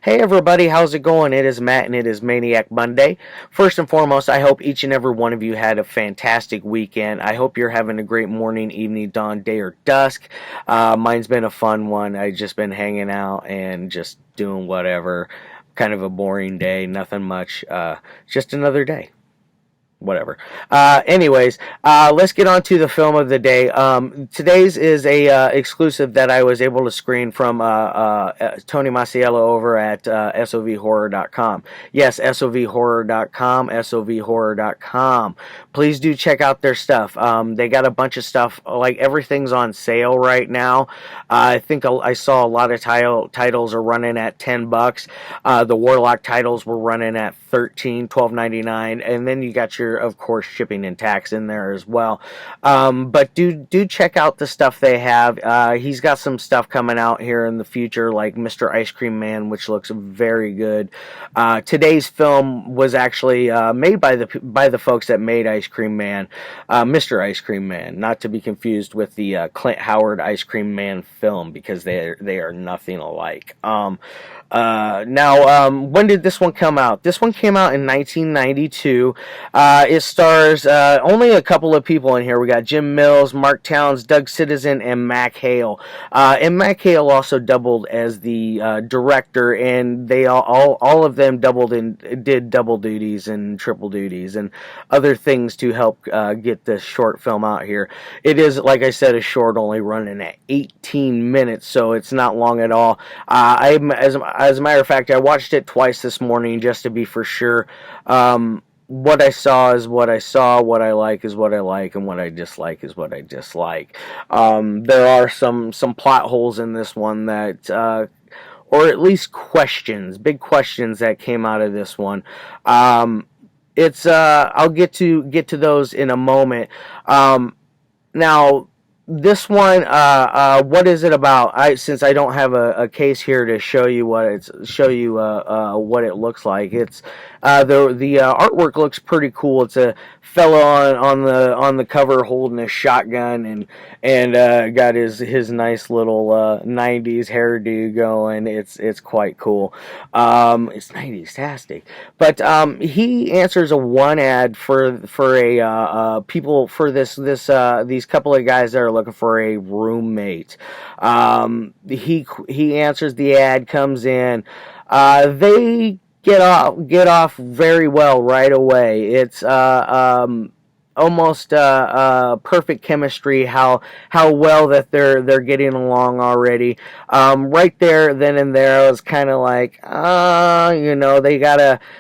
Hey everybody, how's it going? It is Matt and it is Maniac Monday. First and foremost, I hope each and every one of you had a fantastic weekend. I hope you're having a great morning, evening, dawn, day, or dusk. Mine's been a fun one. I've just been hanging out and just doing whatever. Kind of a boring day, nothing much. Just another day. Whatever. Let's get on to the film of the day. Today's is a exclusive that I was able to screen from Tony Masiello over at SOVhorror.com. Yes, SOVhorror.com, SOVhorror.com. Please do check out their stuff. They got a bunch of stuff, like everything's on sale right now. I think I saw a lot of titles are running at $10. The Warlock titles were running at $12.99, and then you got your, of course, shipping and tax in there as well. But do check out the stuff they have. He's got some stuff coming out here in the future, like Mr. Ice Cream Man, which looks very good. Today's film was actually made by the folks that made Ice Cream Man, Mr. Ice Cream Man, not to be confused with the Clint Howard Ice Cream Man film, because they are nothing alike. When did this one come out? This one came out in 1992. It stars only a couple of people in here. We got Jim Mills, Mark Towns, Doug Citizen, and Mack Hale. And Mack Hale also doubled as the director, and they all of them did double duties and triple duties and other things to help get this short film out here. It is, like I said, a short, only running at 18 minutes, so it's not long at all. As a matter of fact, I watched it twice this morning just to be for sure. What I saw is what I saw, what I like is what I like, and what I dislike is what I dislike. There are some plot holes in this one that, or at least questions, big questions that came out of this one. I'll get to those in a moment. Now, this one, what is it about? Since I don't have a case here to show you what it looks like. It's the artwork looks pretty cool. It's a fellow on the cover holding a shotgun and got his nice little 90s hairdo going. It's quite cool. It's 90s-tastic. But he answers a one ad for people for these couple of guys that are looking for a roommate. He answers the ad, comes in. They get off very well right away. It's almost perfect chemistry. How well that they're getting along already. Right there, then and there, I was kind of like,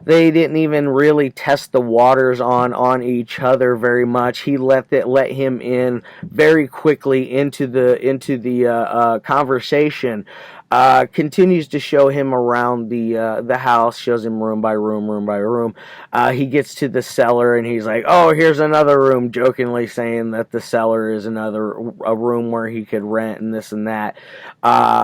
they didn't even really test the waters on each other very much. He let him in very quickly into the conversation. Continues to show him around the house, shows him room by room. He gets to the cellar and he's like, "Oh, here's another room," jokingly saying that the cellar is a room where he could rent and this and that.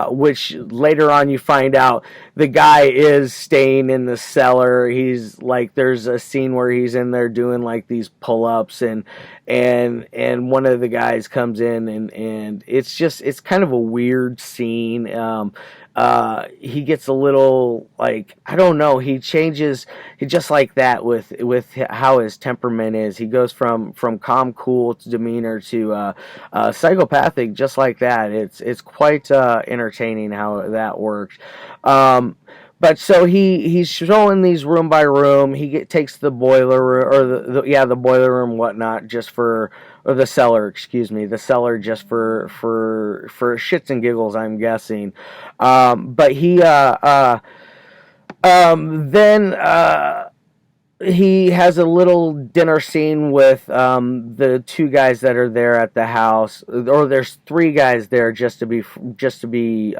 Which later on you find out the guy is staying in the cellar. He's like, there's a scene where he's in there doing like these pull-ups and one of the guys comes in and it's kind of a weird scene. He gets a little, like, I don't know, he changes, he just like that with how his temperament is. He goes from calm, cool to demeanor to psychopathic, just like that. It's quite entertaining how that works. But so he's showing these room by room. He takes the boiler room, or the boiler room, whatnot, just for, or the cellar, excuse me, the cellar just for shits and giggles, I'm guessing. But then he has a little dinner scene with the two guys that are there at the house, or there's three guys there, just to be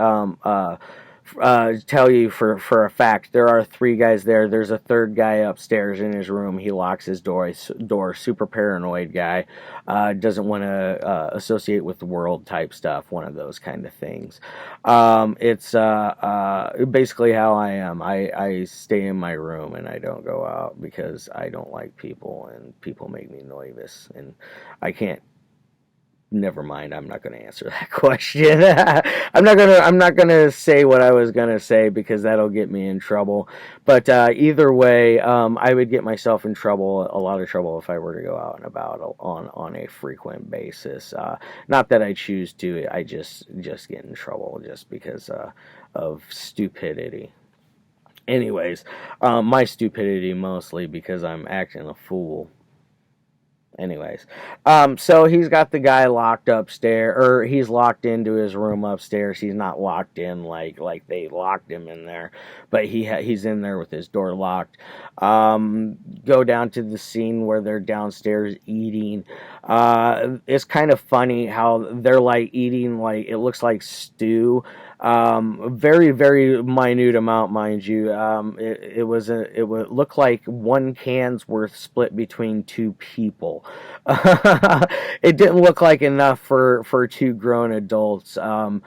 tell you for a fact, there are three guys there. There's a third guy upstairs in his room. He locks his door. Super paranoid guy. Doesn't want to associate with the world type stuff. One of those kind of things. It's basically how I am. I stay in my room and I don't go out because I don't like people and people make me nervous and I can't Never mind. I'm not going to answer that question. I'm not gonna say what I was gonna say because that'll get me in trouble. But either way, I would get myself in trouble, a lot of trouble, if I were to go out and about on a frequent basis. Not that I choose to. I just get in trouble just because of stupidity. Anyways, my stupidity mostly because I'm acting a fool. Anyways, so he's got the guy locked upstairs, or he's locked into his room upstairs. He's not locked in like they locked him in there, but he's in there with his door locked. Go down to the scene where they're downstairs eating. It's kind of funny how they're like eating, like it looks like stew. Very very minute amount, mind you. It would look like one can's worth split between two people. It didn't look like enough for two grown adults, adult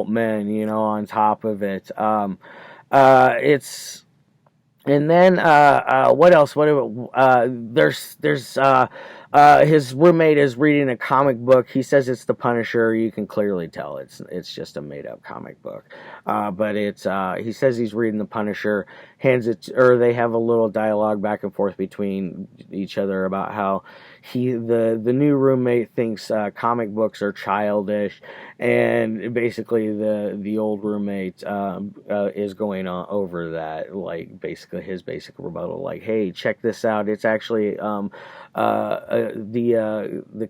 men, on top of it. It's and then what else? There's his roommate is reading a comic book. He says it's the Punisher. You can clearly tell it's just a made up comic book. But it's he says he's reading the Punisher. Hands it, or they have a little dialogue back and forth between each other about how the new roommate thinks comic books are childish, and basically the old roommate is going on over that, like basically his basic rebuttal, like, hey, check this out, it's actually the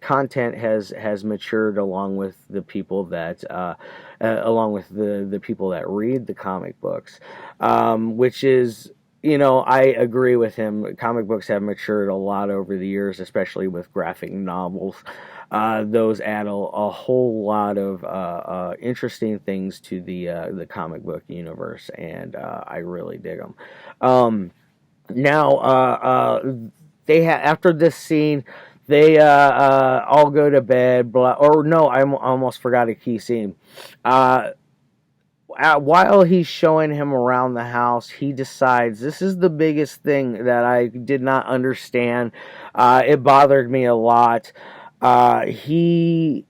content has matured along with the people that along with the people that read the comic books, which is, I agree with him. Comic books have matured a lot over the years, especially with graphic novels. Those add a whole lot of interesting things to the comic book universe, and I really dig them. Now, they after this scene, they all go to bed. Or no, I almost forgot a key scene. While he's showing him around the house, he decides, this is the biggest thing that I did not understand. It bothered me a lot. He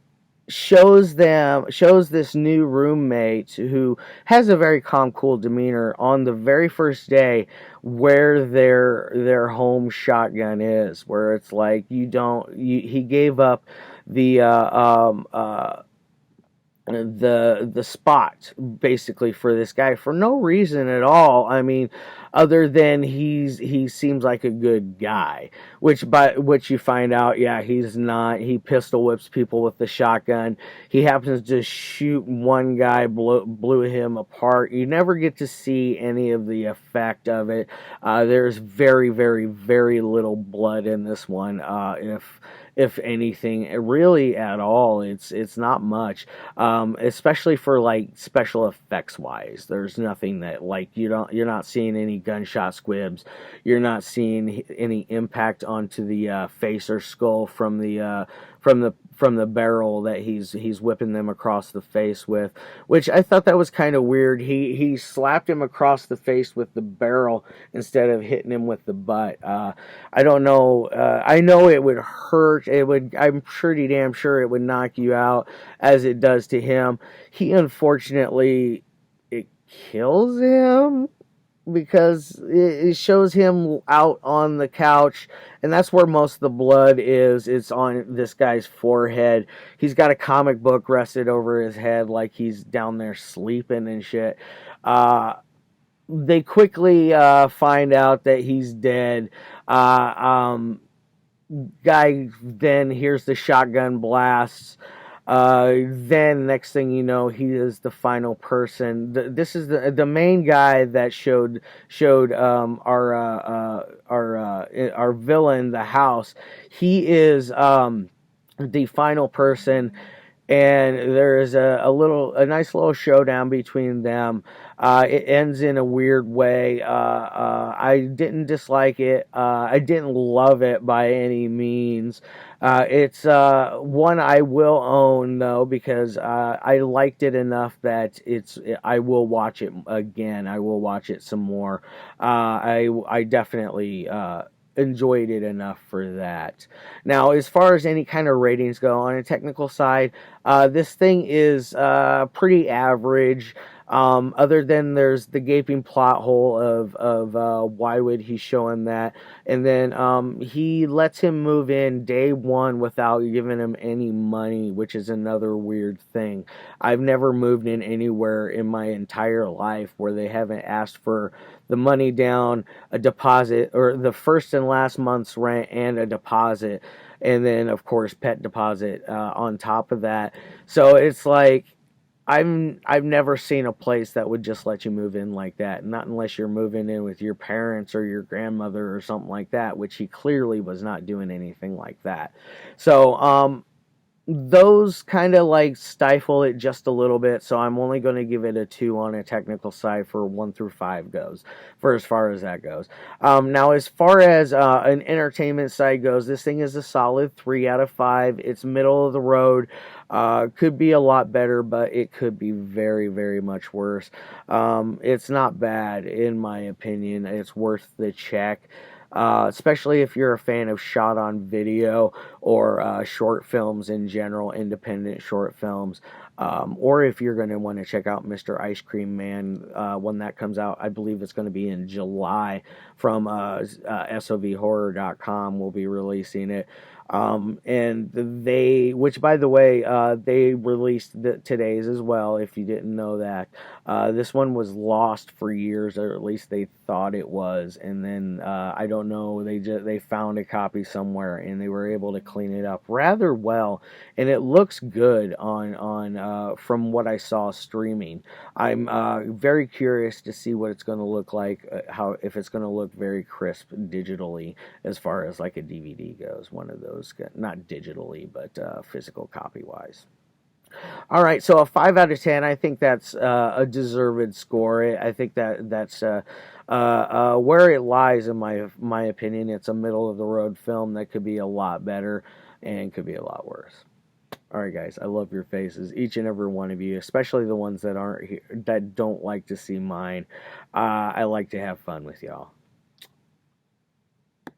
shows this new roommate who has a very calm, cool demeanor on the very first day where their home shotgun is, where it's like, he gave up the the spot basically for this guy for no reason at all. I mean, other than he seems like a good guy, which you find out, yeah, he's not. He pistol whips people with the shotgun. He happens to shoot one guy, blew him apart. You never get to see any of the effect of it. There's very very very little blood in this one, if anything, really at all. It's not much, especially for like special effects wise. There's nothing that, like, you're not seeing any gunshot squibs. You're not seeing any impact onto the face or skull from the barrel that he's whipping them across the face with, which I thought that was kind of weird. He slapped him across the face with the barrel instead of hitting him with the butt. I don't know. I know it would hurt. I'm pretty damn sure it would knock you out, as it does to him. He, unfortunately, it kills him, because it shows him out on the couch, and that's where most of the blood is. It's on this guy's forehead. He's got a comic book rested over his head like he's down there sleeping and shit. They quickly find out that he's dead. Guy then hears the shotgun blasts. Then next thing you know, he is the final person. This is the main guy that showed our villain the house. He is the final person, and there is a nice little showdown between them. It ends in a weird way. I didn't dislike it. I didn't love it by any means. It's one I will own, though, because I liked it enough that I will watch it again. I will watch it some more. I definitely enjoyed it enough for that. Now, as far as any kind of ratings go on a technical side, this thing is pretty average. Other than there's the gaping plot hole of why would he show him that, and then he lets him move in day one without giving him any money, which is another weird thing. I've never moved in anywhere in my entire life where they haven't asked for the money down, a deposit, or the first and last month's rent and a deposit, and then of course pet deposit on top of that. So it's like I've never seen a place that would just let you move in like that. Not unless you're moving in with your parents or your grandmother or something like that, which he clearly was not doing anything like that. So those kind of like stifle it just a little bit, so I'm only going to give it a 2 on a technical side for 1 through 5 goes, for as far as that goes. Now, as far as an entertainment side goes, this thing is a solid 3 out of 5. It's middle of the road. Could be a lot better, but it could be very, very much worse. It's not bad, in my opinion. It's worth the check. Especially if you're a fan of shot on video or short films in general, independent short films, or if you're going to want to check out Mr. Ice Cream Man when that comes out. I believe it's going to be in July from SOVHorror.com. We'll be releasing it. And they, which by the way, they released today's as well, if you didn't know that. This one was lost for years, or at least they thought it was, and then I don't know, they found a copy somewhere and they were able to clean it up rather well, and it looks good on from what I saw streaming. I'm very curious to see what it's going to look like, how if it's going to look very crisp digitally as far as like a DVD goes, one of those, not digitally but physical copy wise. All right, so a 5 out of 10. I think that's a deserved score. I think that's where it lies in my opinion. It's a middle of the road film that could be a lot better and could be a lot worse. All right, guys, I love your faces, each and every one of you, especially the ones that aren't here, that don't like to see mine. I like to have fun with y'all.